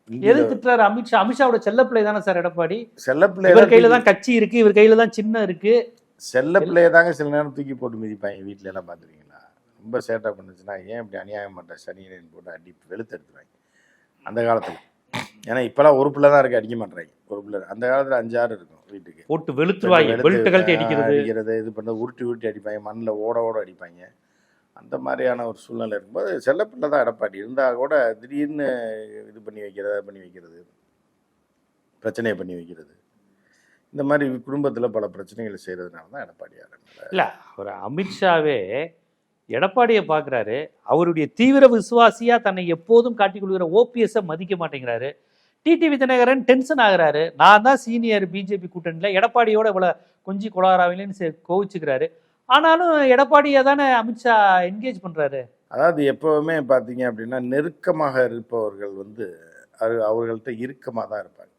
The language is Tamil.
எது திட்டுறாரு? அமித்ஷா. அமித்ஷாவோட செல்லப்பிள்ளை தானே சார் எடப்பாடி. செல்லப்பிள்ளை இவர் கையில தான் கட்சி இருக்கு, இவர் கையில தான் சின்னம் இருக்கு. செல்லப்பிள்ளையை தாங்க சில நேரம் தூக்கி போட்டு மிதிப்பாங்க. வீட்டுல எல்லாம் பாத்துருக்கீங்களா? ரொம்ப சேட்டை பண்ணுச்சுன்னா ஏன் இப்படி அநியாயம் பண்ற சனியன் போட்டு அடி வெளுத்து எடுத்துருவாங்க அந்த காலத்துல. ஏன்னா இப்பெல்லாம் ஒரு பிள்ளை தான் இருக்கு, அடிக்க மாட்டாங்க. ஒரு பிள்ளை அந்த காலத்துல 5 6 இருக்கும் வீட்டுக்கு, போட்டு வெளுத்துருவாங்க. பெல்ட் கழட்டி அடிக்கிறது, இது பண்ண உருட்டி அடிப்பாங்க, மண்ணில் ஓட அடிப்பாங்க. அந்த மாதிரியான ஒரு சூழ்நிலை இருக்கும்போது செல்லப்பிள்ளை தான் எடப்பாடி. இருந்தால் கூட திடீர்னு இது பண்ணி வைக்கிறது, பிரச்சனையை பண்ணி வைக்கிறது, இந்த மாதிரி குடும்பத்தில் பல பிரச்சனைகளை செய்கிறதுனால தான் எடப்பாடியார். இல்லை, அவர் அமித்ஷாவே எடப்பாடியை பார்க்குறாரு. அவருடைய தீவிர விசுவாசியாக தன்னை எப்போதும் காட்டிக்கொள்கிற ஓபிஎஸ்ஸை மதிக்க மாட்டேங்கிறாரு. டிடிவி தினகரன் டென்ஷன் ஆகுறாரு. நான் தான் சீனியர் பிஜேபி கூட்டணியில், எடப்பாடியோட இவ்வளோ கொஞ்சி கொலாராவிலேன்னு கோவிச்சுக்கிறாரு. ஆனாலும் எடப்பாடியை தானே அமித்ஷா என்கேஜ் பண்ணுறாரு. அதாவது எப்போவுமே பார்த்தீங்க அப்படின்னா நெருக்கமாக இருப்பவர்கள் அவர்கள்ட்ட இறுக்கமாக தான் இருப்பாங்க.